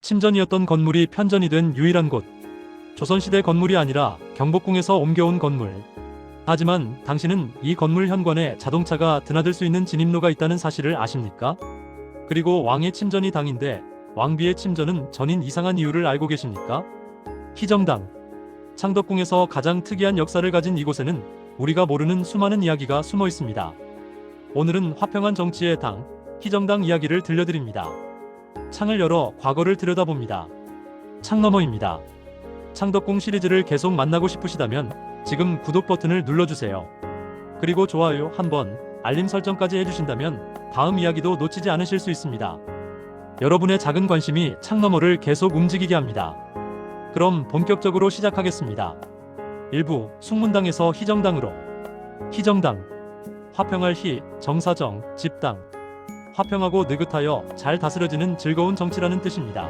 침전이었던 건물이 편전이 된 유일한 곳. 조선시대 건물이 아니라 경복궁에서 옮겨온 건물. 하지만 당신은 이 건물 현관에 자동차가 드나들 수 있는 진입로가 있다는 사실을 아십니까? 그리고 왕의 침전이 당인데 왕비의 침전은 전인 이상한 이유를 알고 계십니까? 희정당. 창덕궁에서 가장 특이한 역사를 가진 이곳에는 우리가 모르는 수많은 이야기가 숨어 있습니다. 오늘은 화평한 정치의 당, 희정당 이야기를 들려드립니다. 창을 열어 과거를 들여다봅니다. 창너머입니다. 창덕궁 시리즈를 계속 만나고 싶으시다면 지금 구독 버튼을 눌러주세요. 그리고 좋아요 한번, 알림 설정까지 해주신다면 다음 이야기도 놓치지 않으실 수 있습니다. 여러분의 작은 관심이 창너머를 계속 움직이게 합니다. 그럼 본격적으로 시작하겠습니다. 1부 숭문당에서 희정당으로. 희정당. 화평할 희, 정사정, 집당. 화평하고 느긋하여 잘 다스려지는 즐거운 정치라는 뜻입니다.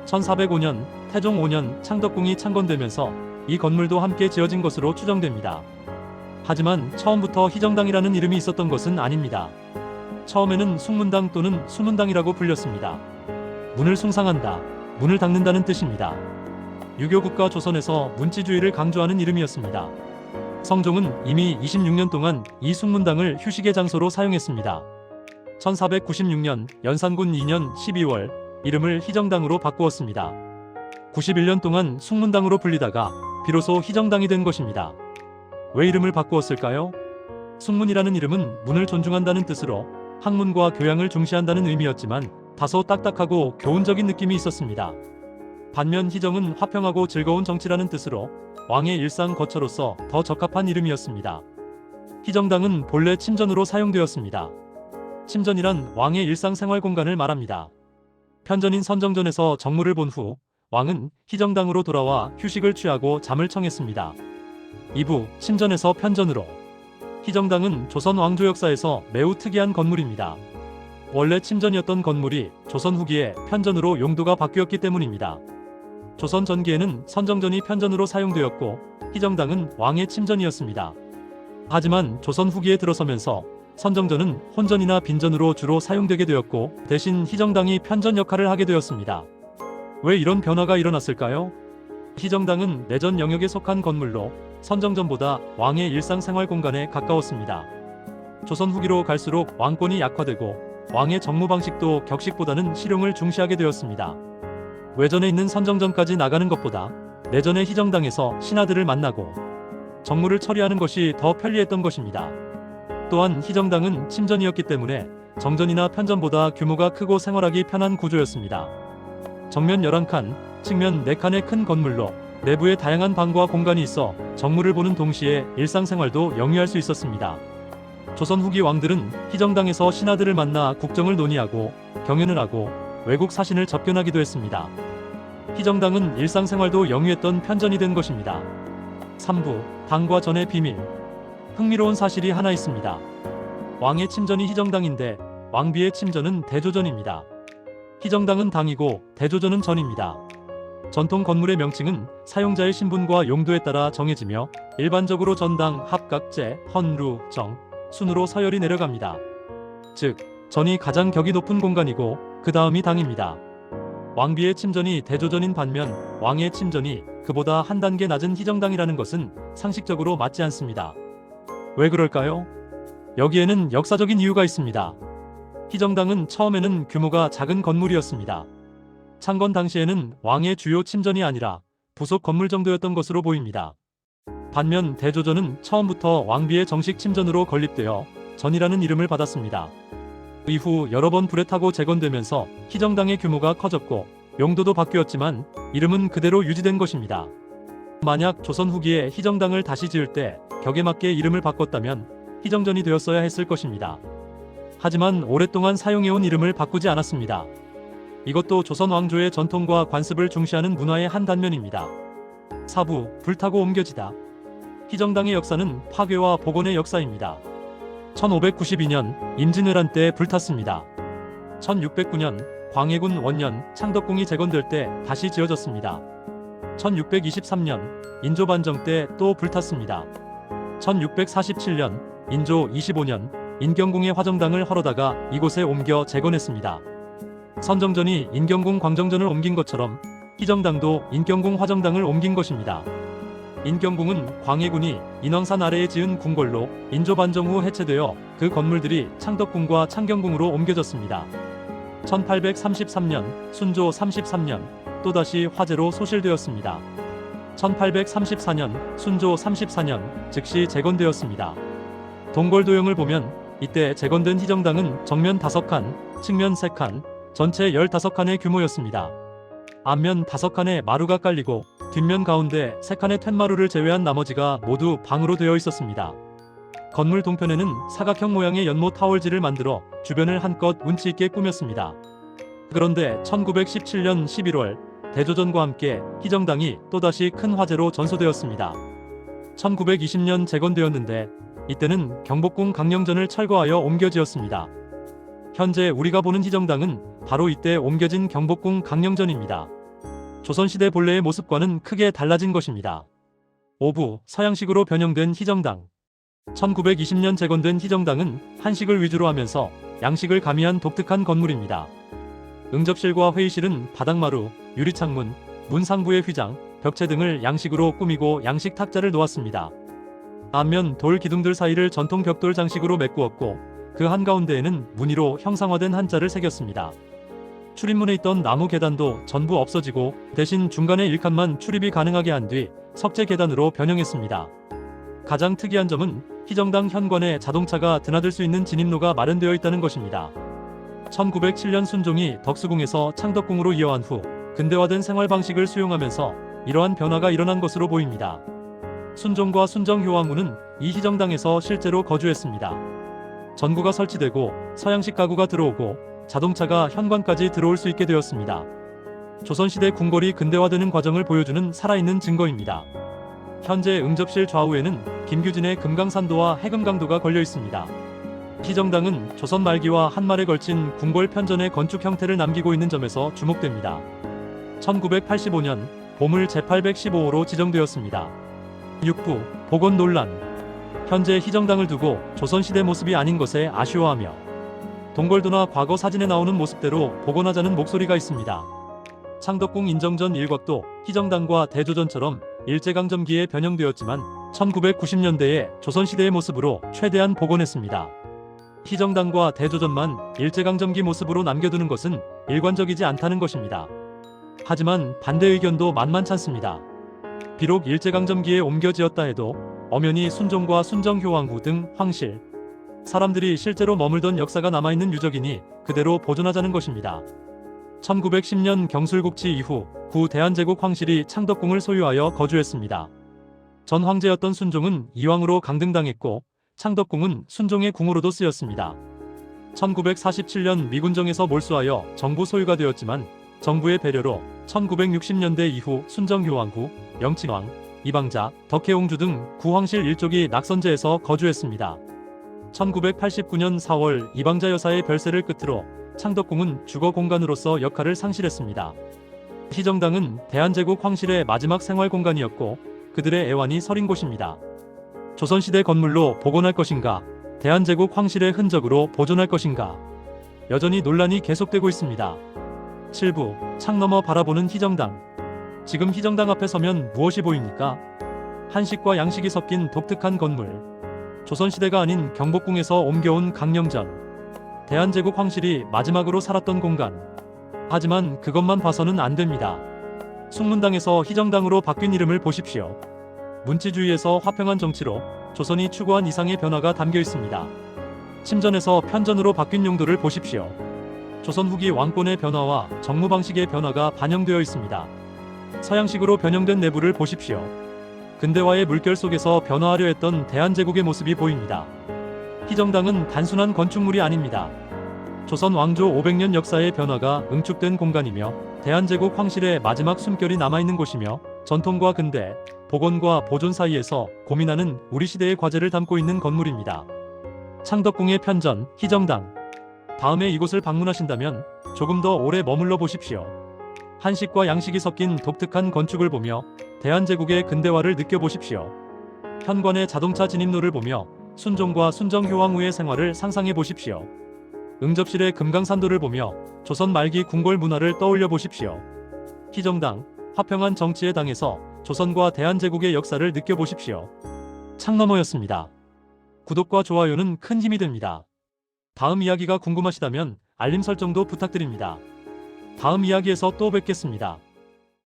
1405년 태종 5년 창덕궁이 창건되면서 이 건물도 함께 지어진 것으로 추정됩니다. 하지만 처음부터 희정당이라는 이름이 있었던 것은 아닙니다. 처음에는 숭문당 또는 수문당이라고 불렸습니다. 문을 숭상한다, 문을 닫는다는 뜻입니다. 유교국가 조선에서 문치주의를 강조하는 이름이었습니다. 성종은 이미 26년 동안 이 숭문당을 휴식의 장소로 사용했습니다. 1496년 연산군 2년 12월 이름을 희정당으로 바꾸었습니다. 91년 동안 숭문당으로 불리다가 비로소 희정당이 된 것입니다. 왜 이름을 바꾸었을까요? 숭문이라는 이름은 문을 존중한다는 뜻으로 학문과 교양을 중시한다는 의미였지만 다소 딱딱하고 교훈적인 느낌이 있었습니다. 반면 희정은 화평하고 즐거운 정치라는 뜻으로 왕의 일상 거처로서 더 적합한 이름이었습니다. 희정당은 본래 침전으로 사용되었습니다. 침전이란 왕의 일상생활 공간을 말합니다. 편전인 선정전에서 정무를 본 후 왕은 희정당으로 돌아와 휴식을 취하고 잠을 청했습니다. 2부 침전에서 편전으로. 희정당은 조선 왕조 역사에서 매우 특이한 건물입니다. 원래 침전이었던 건물이 조선 후기에 편전으로 용도가 바뀌었기 때문입니다. 조선 전기에는 선정전이 편전으로 사용되었고 희정당은 왕의 침전이었습니다. 하지만 조선 후기에 들어서면서 선정전은 혼전이나 빈전으로 주로 사용되게 되었고 대신 희정당이 편전 역할을 하게 되었습니다. 왜 이런 변화가 일어났을까요? 희정당은 내전 영역에 속한 건물로 선정전보다 왕의 일상생활 공간에 가까웠습니다. 조선 후기로 갈수록 왕권이 약화되고 왕의 정무 방식도 격식보다는 실용을 중시하게 되었습니다. 외전에 있는 선정전까지 나가는 것보다 내전의 희정당에서 신하들을 만나고 정무를 처리하는 것이 더 편리했던 것입니다. 또한 희정당은 침전이었기 때문에 정전이나 편전보다 규모가 크고 생활하기 편한 구조였습니다. 정면 11칸, 측면 4칸의 큰 건물로 내부에 다양한 방과 공간이 있어 정무를 보는 동시에 일상생활도 영위할 수 있었습니다. 조선 후기 왕들은 희정당에서 신하들을 만나 국정을 논의하고 경연을 하고 외국 사신을 접견하기도 했습니다. 희정당은 일상생활도 영위했던 편전이 된 것입니다. 3부 당과 전의 비밀. 흥미로운 사실이 하나 있습니다. 왕의 침전이 희정당인데 왕비의 침전은 대조전입니다. 희정당은 당이고 대조전은 전입니다. 전통 건물의 명칭은 사용자의 신분과 용도에 따라 정해지며 일반적으로 전당, 합각제, 헌루, 정, 순으로 서열이 내려갑니다. 즉, 전이 가장 격이 높은 공간이고 그 다음이 당입니다. 왕비의 침전이 대조전인 반면 왕의 침전이 그보다 한 단계 낮은 희정당이라는 것은 상식적으로 맞지 않습니다. 왜 그럴까요? 여기에는 역사적인 이유가 있습니다. 희정당은 처음에는 규모가 작은 건물이었습니다. 창건 당시에는 왕의 주요 침전이 아니라 부속 건물 정도였던 것으로 보입니다. 반면 대조전은 처음부터 왕비의 정식 침전으로 건립되어 전이라는 이름을 받았습니다. 이후 여러 번 불에 타고 재건되면서 희정당의 규모가 커졌고 용도도 바뀌었지만 이름은 그대로 유지된 것입니다. 만약 조선 후기에 희정당을 다시 지을 때 격에 맞게 이름을 바꿨다면 희정전이 되었어야 했을 것입니다. 하지만 오랫동안 사용해온 이름을 바꾸지 않았습니다. 이것도 조선 왕조의 전통과 관습을 중시하는 문화의 한 단면입니다. 4부 불타고 옮겨지다. 희정당의 역사는 파괴와 복원의 역사입니다. 1592년 임진왜란 때 불탔습니다. 1609년 광해군 원년 창덕궁이 재건될 때 다시 지어졌습니다. 1623년 인조반정 때 또 불탔습니다. 1647년 인조 25년 인경궁의 화정당을 헐어다가 이곳에 옮겨 재건했습니다. 선정전이 인경궁 광정전을 옮긴 것처럼 희정당도 인경궁 화정당을 옮긴 것입니다. 인경궁은 광해군이 인왕산 아래에 지은 궁궐로 인조반정 후 해체되어 그 건물들이 창덕궁과 창경궁으로 옮겨졌습니다. 1833년, 순조 33년 또다시 화재로 소실되었습니다. 1834년, 순조 34년 즉시 재건되었습니다. 동궐도형을 보면 이때 재건된 희정당은 정면 5칸, 측면 3칸, 전체 15칸의 규모였습니다. 앞면 5칸에 마루가 깔리고 뒷면 가운데 3칸의 툇마루를 제외한 나머지가 모두 방으로 되어 있었습니다. 건물 동편에는 사각형 모양의 연못 타월지를 만들어 주변을 한껏 운치 있게 꾸몄습니다. 그런데 1917년 11월 대조전과 함께 희정당이 또다시 큰 화재로 전소되었습니다. 1920년 재건되었는데 이때는 경복궁 강령전을 철거하여 옮겨지었습니다. 현재 우리가 보는 희정당은 바로 이때 옮겨진 경복궁 강령전입니다. 조선시대 본래의 모습과는 크게 달라진 것입니다. 5부 서양식으로 변형된 희정당. 1920년 재건된 희정당은 한식을 위주로 하면서 양식을 가미한 독특한 건물입니다. 응접실과 회의실은 바닥마루, 유리창문, 문 상부의 휘장, 벽체 등을 양식으로 꾸미고 양식 탁자를 놓았습니다. 앞면 돌 기둥들 사이를 전통 벽돌 장식으로 메꾸었고 그 한가운데에는 무늬로 형상화된 한자를 새겼습니다. 출입문에 있던 나무 계단도 전부 없어지고 대신 중간에 1칸만 출입이 가능하게 한 뒤 석재 계단으로 변형했습니다. 가장 특이한 점은 희정당 현관에 자동차가 드나들 수 있는 진입로가 마련되어 있다는 것입니다. 1907년 순종이 덕수궁에서 창덕궁으로 이어한 후 근대화된 생활 방식을 수용하면서 이러한 변화가 일어난 것으로 보입니다. 순종과 순정효왕후는 이 희정당에서 실제로 거주했습니다. 전구가 설치되고 서양식 가구가 들어오고 자동차가 현관까지 들어올 수 있게 되었습니다. 조선시대 궁궐이 근대화되는 과정을 보여주는 살아있는 증거입니다. 현재 응접실 좌우에는 김규진의 금강산도와 해금강도가 걸려 있습니다. 희정당은 조선 말기와 한말에 걸친 궁궐 편전의 건축 형태를 남기고 있는 점에서 주목됩니다. 1985년 보물 제815호로 지정되었습니다. 6부 복원 논란. 현재 희정당을 두고 조선시대 모습이 아닌 것에 아쉬워하며 동궐도나 과거 사진에 나오는 모습대로 복원하자는 목소리가 있습니다. 창덕궁 인정전 일곽도 희정당과 대조전처럼 일제강점기에 변형되었지만 1990년대에 조선시대의 모습으로 최대한 복원했습니다. 희정당과 대조전만 일제강점기 모습으로 남겨두는 것은 일관적이지 않다는 것입니다. 하지만 반대 의견도 만만찮습니다. 비록 일제강점기에 옮겨지었다 해도 엄연히 순종과 순정효왕후 등 황실, 사람들이 실제로 머물던 역사가 남아있는 유적이니 그대로 보존하자는 것입니다. 1910년 경술국치 이후 구 대한제국 황실이 창덕궁을 소유하여 거주했습니다. 전 황제였던 순종은 이왕으로 강등당했고 창덕궁은 순종의 궁으로도 쓰였습니다. 1947년 미군정에서 몰수하여 정부 소유가 되었지만 정부의 배려로 1960년대 이후 순정효왕후, 영친왕, 이방자, 덕혜옹주 등 구황실 일족이 낙선제에서 거주했습니다. 1989년 4월 이방자 여사의 별세를 끝으로 창덕궁은 주거 공간으로서 역할을 상실했습니다. 희정당은 대한제국 황실의 마지막 생활 공간이었고 그들의 애환이 서린 곳입니다. 조선시대 건물로 복원할 것인가, 대한제국 황실의 흔적으로 보존할 것인가, 여전히 논란이 계속되고 있습니다. 7부 창 너머 바라보는 희정당. 지금 희정당 앞에 서면 무엇이 보입니까? 한식과 양식이 섞인 독특한 건물. 조선시대가 아닌 경복궁에서 옮겨온 강령전. 대한제국 황실이 마지막으로 살았던 공간. 하지만 그것만 봐서는 안 됩니다. 숭문당에서 희정당으로 바뀐 이름을 보십시오. 문치주의에서 화평한 정치로 조선이 추구한 이상의 변화가 담겨 있습니다. 침전에서 편전으로 바뀐 용도를 보십시오. 조선 후기 왕권의 변화와 정무 방식의 변화가 반영되어 있습니다. 서양식으로 변형된 내부를 보십시오. 근대화의 물결 속에서 변화하려 했던 대한제국의 모습이 보입니다. 희정당은 단순한 건축물이 아닙니다. 조선 왕조 500년 역사의 변화가 응축된 공간이며 대한제국 황실의 마지막 숨결이 남아있는 곳이며 전통과 근대, 복원과 보존 사이에서 고민하는 우리 시대의 과제를 담고 있는 건물입니다. 창덕궁의 편전, 희정당. 다음에 이곳을 방문하신다면 조금 더 오래 머물러 보십시오. 한식과 양식이 섞인 독특한 건축을 보며 대한제국의 근대화를 느껴보십시오. 현관의 자동차 진입로를 보며 순종과 순정효왕후의 생활을 상상해 보십시오. 응접실의 금강산도를 보며 조선 말기 궁궐 문화를 떠올려 보십시오. 희정당, 화평한 정치의 당에서 조선과 대한제국의 역사를 느껴보십시오. 창너머였습니다. 구독과 좋아요는 큰 힘이 됩니다. 다음 이야기가 궁금하시다면 알림 설정도 부탁드립니다. 다음 이야기에서 또 뵙겠습니다.